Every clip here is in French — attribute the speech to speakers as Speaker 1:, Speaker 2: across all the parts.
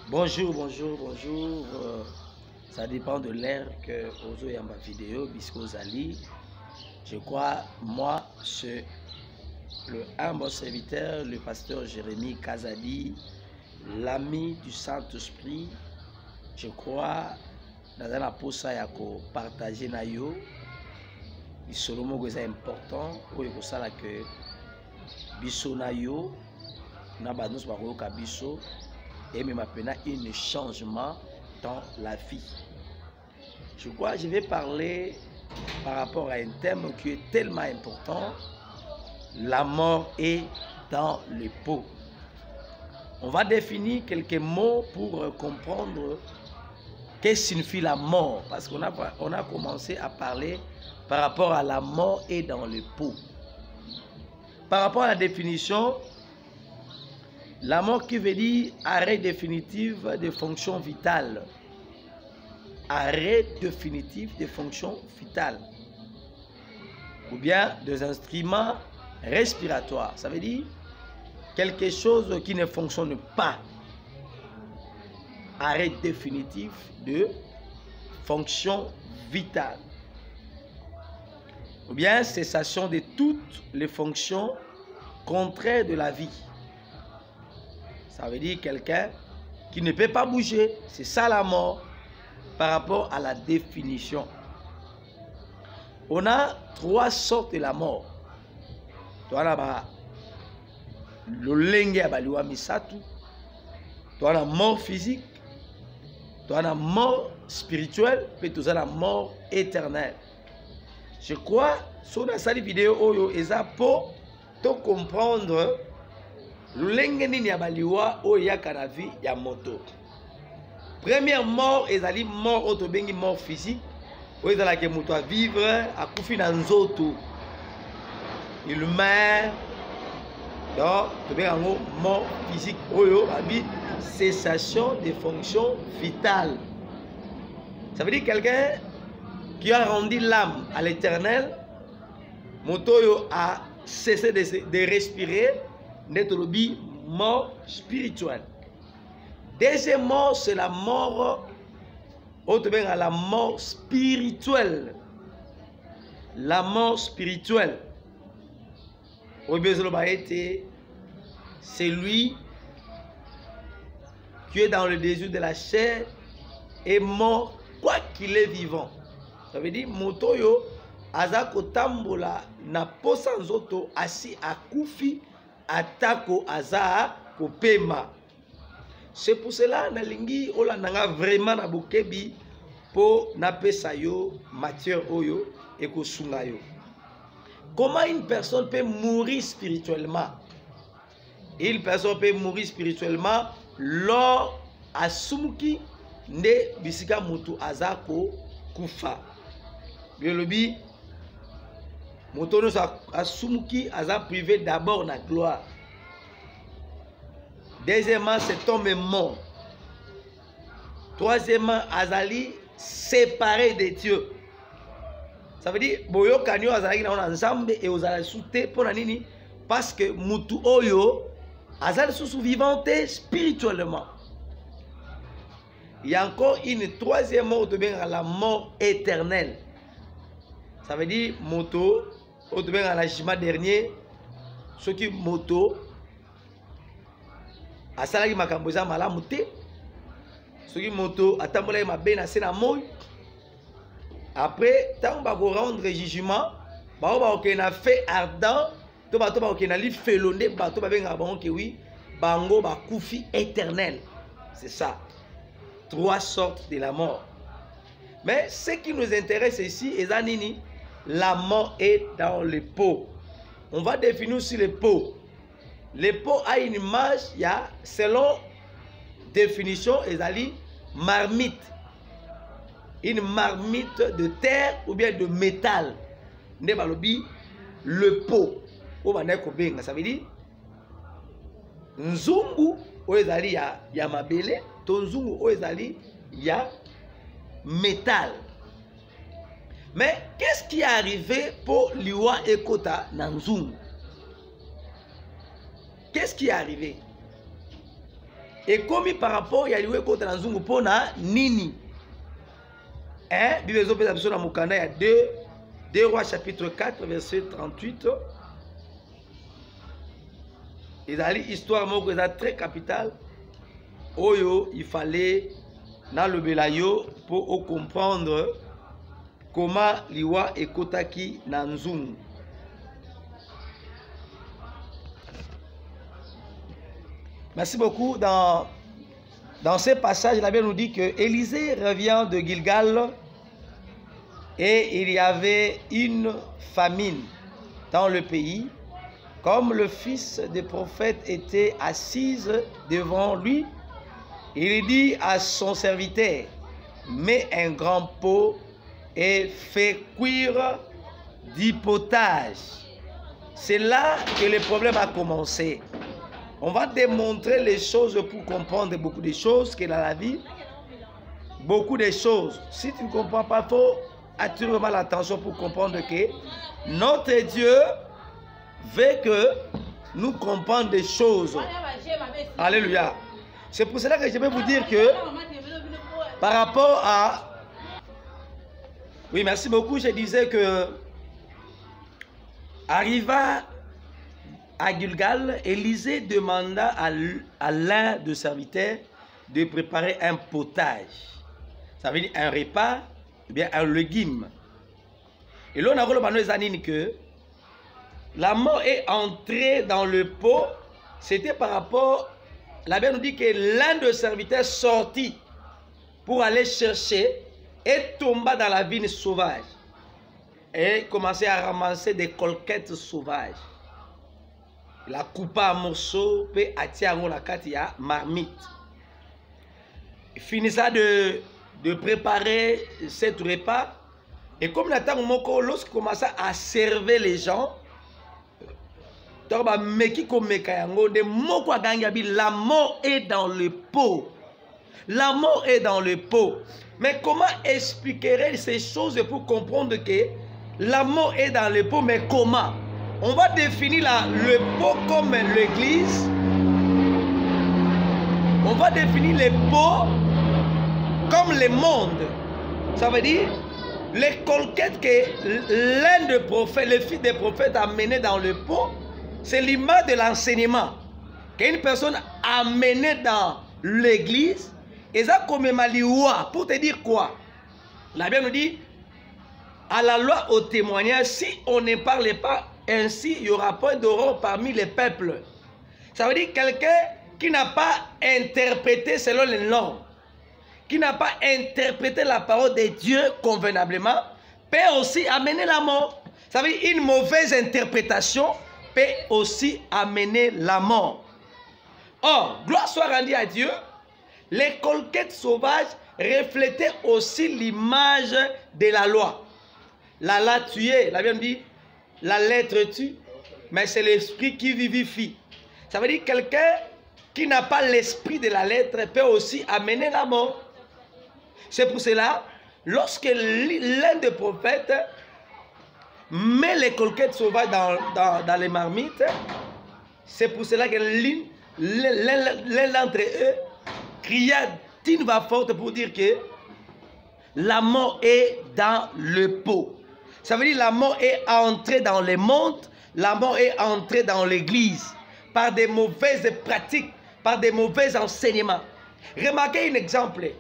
Speaker 1: Bonjour, bonjour, bonjour. Ça dépend de l'ère que vous avez ma vidéo, puisque vous allez. Je crois, moi, c'est le humble serviteur, le pasteur Jérémie Kazadi, l'ami du Saint-Esprit. Je crois, dans un aposa ya ko partager na yo, seulement que c'est important, pour que ça là que biso na yo, na banus ba ko kabiso. Et même maintenant un changement dans la vie. Je crois que je vais parler par rapport à un thème qui est tellement important. La mort est dans le pot. On va définir quelques mots pour comprendre qu'est-ce que signifie la mort. Parce qu'on a commencé à parler par rapport à la mort est dans le pot. Par rapport à la définition, la mort qui veut dire arrêt définitif des fonctions vitales. Arrêt définitif des fonctions vitales. Ou bien des instruments respiratoires. Ça veut dire quelque chose qui ne fonctionne pas. Arrêt définitif de fonctions vitales. Ou bien cessation de toutes les fonctions contraires de la vie. Ça veut dire quelqu'un qui ne peut pas bouger. C'est ça la mort par rapport à la définition. On a trois sortes de la mort. Tu as le misatu. Tu as la mort physique. Tu as la mort spirituelle. Puis tu as la mort éternelle. Je crois sur cette vidéo, ils ont pour te comprendre. Lolenge nini ya baliwa o yaka na vie ya moto. Première mort ezali mort oto bengi mort physique. O ezala ke moto a vivre a kufi na nzoto. Il meurt. Donc to bengi mort physique oyo abi cessation des fonctions vitales. Ça veut dire quelqu'un qui a rendu l'âme à l'Éternel. Moto yo a cessé de respirer. Netolobi, mort spirituelle. Deuxième mort, c'est la mort, la mort spirituelle. La mort spirituelle. C'est lui qui est dans le désir de la chair et mort quoi qu'il est vivant. Ça veut dire, motoyo, azako tambola, na posa nzoto, asi akufi, atako aza kopema. C'est pour cela nalingi olandanga vraiment na bokebi po na pesa yo matière oyo et kosunga yo. Comment une personne peut mourir spirituellement? Une personne peut mourir spirituellement lors asumuki nde bisika mutu azako kufa. Biolobi Motono asumuki aza privé d'abord na gloire. Deuxièmement, cet homme est mort. Troisièmement, azali séparé de Dieu. Ça veut dire boyo kanyo azali na nzambe et ozala souté pour nini parce que mutu oyo azali sous vivante spirituellement. Il y a encore une troisième mort de bien la mort éternelle. Ça veut dire moto au demain à la jugement dernier ceux qui moto à salari makamboza malamuté ceux qui moto atambola ma bena sena moy après tant ba ko rendre jugement ba ba ko na fait ardent to ba ko na li felonde ba to ba benga bango ke oui bango ba kufi éternel. C'est ça. Trois sortes de la mort. Mais ce qui nous intéresse ici est nini. La mort est dans le pot. On va définir aussi le pot. Le pot a une image, il y a, selon définition, ezali marmite. Une marmite de terre ou bien de métal. Le pot. Ça veut dire nzungu o ezali ya mabele, to nzungu o ezali ya métal. Mais qu'est-ce qui est arrivé pour Liwa Ekota Nanzung? Qu'est-ce qui est arrivé? Et comme par rapport, il y a lié contre Nzungu pona nini. Hein? Bible Ezo na Mukanda, il y a 2 Rois chapitre 4 verset 38. Il y a l'histoire très capitale. Oyo, il fallait dans le Belayo pour comprendre comment liwa ekotaki na Nzungu. Merci beaucoup. Dans ce passage, la Bible nous dit que Élisée revient de Gilgal et il y avait une famine dans le pays. Comme le fils des prophètes était assis devant lui, il dit à son serviteur, mets un grand pot et fais cuire du potage. C'est là que le problème a commencé. On va démontrer les choses pour comprendre beaucoup de choses que dans la vie, beaucoup de choses. Si tu ne comprends pas, il faut attirer vraiment l'attention pour comprendre que notre Dieu veut que nous comprenions des choses. Alléluia. C'est pour cela que je vais vous dire que par rapport à... Oui, merci beaucoup. Je disais que arriva à Gilgal, Élisée demanda à l'un de ses serviteurs de préparer un potage. Ça veut dire un repas, ou bien un légume. Et là, on a vu que la mort est entrée dans le pot. C'était par rapport... La Bible nous dit que l'un de ses serviteurs sortit pour aller chercher et tomba dans la vigne sauvage. Et commençait à ramasser des colquettes sauvages. Il a coupé en morceaux, puis a tiré la carte, marmite. Il finissa de préparer cet repas. Et comme lorsqu'il commença à servir les gens, la mort est dans le pot. La mort est dans le pot. Mais comment expliquerait ces choses pour comprendre que la mort est dans le pot, mais comment? On va définir le pot comme l'église. On va définir le pot comme le monde. Ça veut dire les colquettes que l'un des prophètes, le fils des prophètes a mené dans le pot, c'est l'image de l'enseignement qu'une personne a mené dans l'église. Et ça comme Maliwa, pour te dire quoi? La Bible nous dit, à la loi au témoignage, si on ne parle pas ainsi, il n'y aura point d'aurore parmi les peuples. Ça veut dire quelqu'un qui n'a pas interprété selon les normes, qui n'a pas interprété la parole de Dieu convenablement, peut aussi amener la mort. Ça veut dire une mauvaise interprétation peut aussi amener la mort. Or, gloire soit rendue à Dieu, les colquettes sauvages reflétaient aussi l'image de la loi. La loi tuée, la Bible dit, la lettre tue, mais c'est l'esprit qui vivifie. Ça veut dire quelqu'un qui n'a pas l'esprit de la lettre peut aussi amener la mort. C'est pour cela, lorsque l'un des prophètes met les colquettes sauvages dans les marmites, c'est pour cela que l'un d'entre eux cria d'une voix forte pour dire que la mort est dans le pot. Ça veut dire la mort est entrée dans le monde, la mort est entrée dans l'église par des mauvaises pratiques, par des mauvais enseignements. Remarquez un exemple.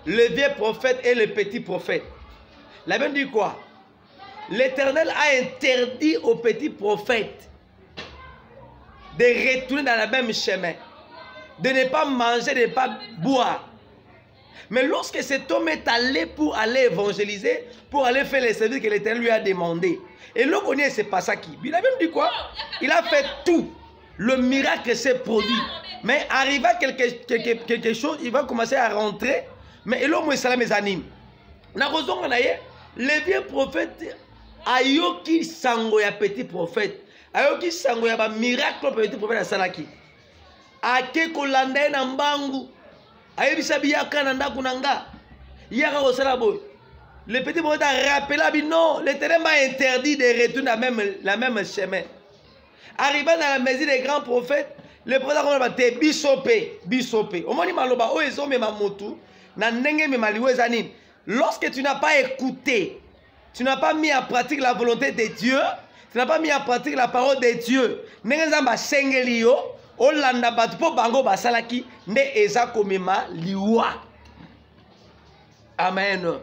Speaker 1: Le vieux prophète et le petit prophète. La Bible dit quoi? L'Éternel a interdit au petit prophète de retourner dans le même chemin, de ne pas manger, de ne pas boire. Mais lorsque cet homme est allé pour aller évangéliser, pour aller faire les services que l'Éternel lui a demandé, et l'homme connaît, c'est pas ça qui. Il a même dit quoi? Il a fait tout. Le miracle s'est produit. Mais arriva quelque chose, il va commencer à rentrer. Mais l'homme est salé mes animes. Le vieux prophète ayoki sango ya petit prophète. Ayoki sango ya ba miracle petit prophète à Salaki. Ake kolanda na mbangu. Ayebisa biyaka na ndako nanga. Yaka ko sala boy. Le petit prophète a rappelé non, l'Éternel m'a interdit de retourner la même chemin. Arrivant dans la maison des grands prophètes, Le prophète comme te bisope. Au moni maloba o ezo me mamotu na ndenge me maliwe zanine. Lorsque tu n'as pas écouté, tu n'as pas mis en pratique la volonté de Dieu, tu n'as pas mis en pratique la parole de Dieu. Ndenge nzamba sengeli yo olanda batu po bango basalaki nde eza komema liwa. Amen.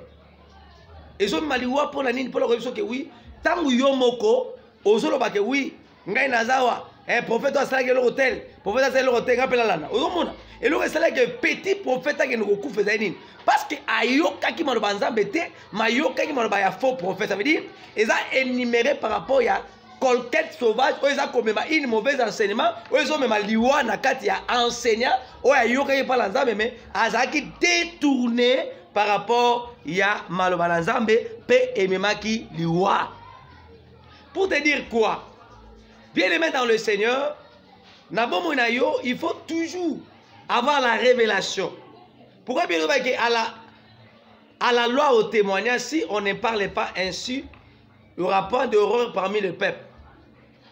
Speaker 1: Ezo maliwa pour la nini pour la révision que oui, tangu yo moko ozolo ba que oui, ngai nazawa. Prophète a salé le hôtel, prophète a salé le hôtel, rappelle la lana. Ozomona. Et le salé que petit prophète qui nous coupe faisait parce que ayoka qui m'a banzambe te, mayoka qui m'a ya faux prophète, ça veut dire ils ont énuméré par rapport à colquette sauvage, ils ont comme une mauvaise enseignement, ils ont même liwa na kati ya enseignant, ou ayoka qui parle ensemble mais azaki détourné par rapport ya malobanzambe pe ememaki liwa. Pour te dire quoi? Bien aimé dans le Seigneur, il faut toujours avoir la révélation. Pourquoi bien aimé à la loi au témoignage, si on ne parle pas ainsi, il n'y aura pas d'horreur parmi le peuple.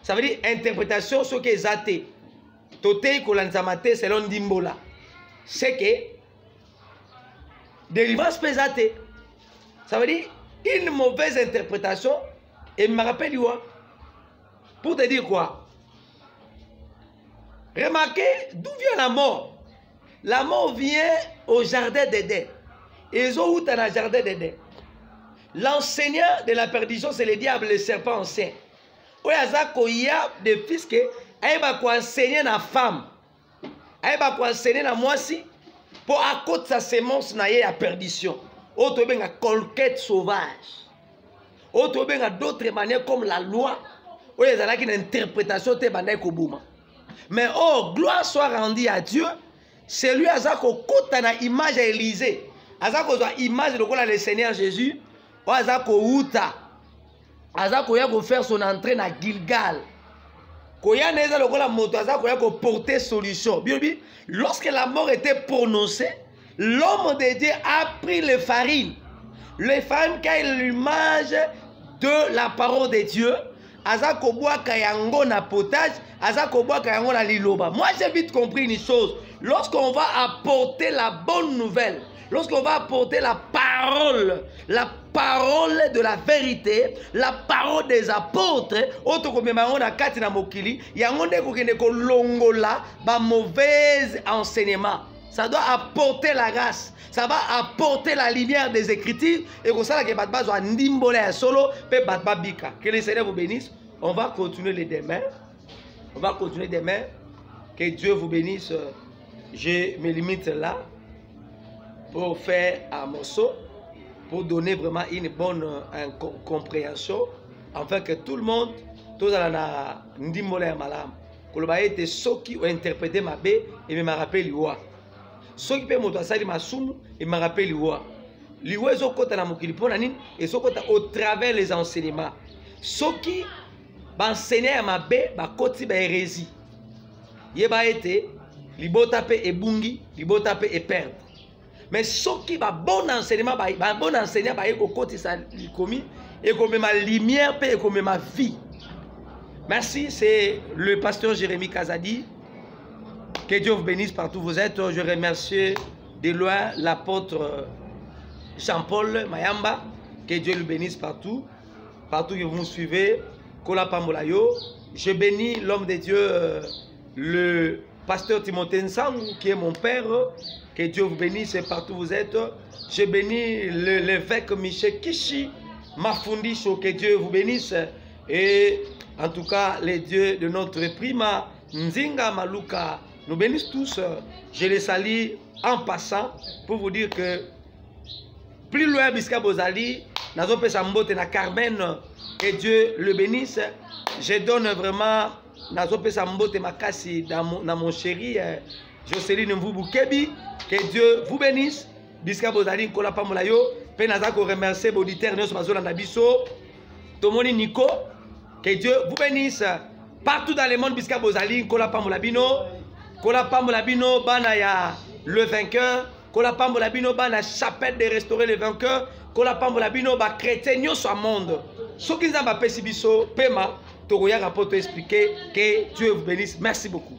Speaker 1: Ça veut dire interprétation, ce qui est athée. Totei kolanzamate selon Dimbola. C'est que délivrance peut athée. Ça veut dire une mauvaise interprétation. Et me rappelle, pour te dire quoi? Remarquez d'où vient la mort. La mort vient au jardin d'Éden. Ils ont où dans le jardin d'Éden. L'enseignant de la perdition, c'est le diable, le serpent ancien. Il y a des fils qui ont enseigné la femme. Ils ont enseigné la moisi pour à côté de sa sémence, il y a perdition. Autre bien la colquette sauvage. Autre bien d'autres manières comme la loi. Oui, il y a une interprétation de Kobouma. Mais oh, gloire soit rendue à Dieu. C'est lui qui a une image à Élysée. Il a une image de le Seigneur Jésus. Il a faire son entrée dans Gilgal. Il a porter solution. Lorsque la mort était prononcée, l'homme de Dieu a pris les farines. Les farines qui est l'image de la parole de Dieu. Moi j'ai vite compris une chose. Lorsqu'on va apporter la bonne nouvelle, lorsqu'on va apporter la parole de la vérité, la parole des apôtres, mauvais enseignement. Ça doit apporter la grâce. Ça va apporter la lumière des Écritures. Et comme ça, que le Seigneur vous bénisse. On va continuer les demain. On va continuer demain. Que Dieu vous bénisse. Je me limite là pour faire un morceau, pour donner vraiment une bonne compréhension, afin que tout le monde, tous à ndimbola malam, que le baïe était ceux qui ont interprété ma bé et me rappelé l'Iwa. Ceux qui peuvent monter ça, ils m'assument et me rappellent l'Iwa. L'Iwa est au côté de la moukili pour la nine et au travers les enseignements. Ceux qui enseignent à ma bé, bah côté bah hérésie. Yeba été, libota pe et bungi, libota pe et perdre. Mais ceux qui va bon enseignement, bah bon enseignant bah au côté ça commis et comme ma lumière et comme ma vie. Merci, c'est le pasteur Jérémie Kazadi. Que Dieu vous bénisse partout où vous êtes. Je remercie de loin l'apôtre Jean-Paul Mayamba. Que Dieu le bénisse partout. Partout que vous me suivez. Kola Pamolayo. Je bénis l'homme de Dieu, le pasteur Timothée Nsang, qui est mon père. Que Dieu vous bénisse partout où vous êtes. Je bénis l'évêque Michel Kishi Mafundisho. Que Dieu vous bénisse. Et en tout cas, les dieux de notre prima Nzinga Maluka nous bénissent tous. Je les salue en passant pour vous dire que plus loin Biska Bozali, Nazo Pesambote na Carmen, que Dieu le bénisse. Je donne vraiment Nazo Pesambote Makasi dans mon chéri Jocelyne Mvubukebi. Que Dieu vous bénisse. Biska Bozali Kola Pamolayo. Pe Nazako remercier l'auditeur Nyos Mazola Nabiso. Tomoni Nico. Que Dieu vous bénisse. Partout dans le monde, Biska Bozali, Kola Pamolabino, Kola Pamolabino, Banaya, le vainqueur, Kola Pamolabino, Bana, chapelle de restaurer le vainqueur, Kola Pamolabino, Ba chrétien, soit monde. Ce qui nous a fait Pema, Toroya rapporte expliquer que Dieu vous bénisse. Merci beaucoup.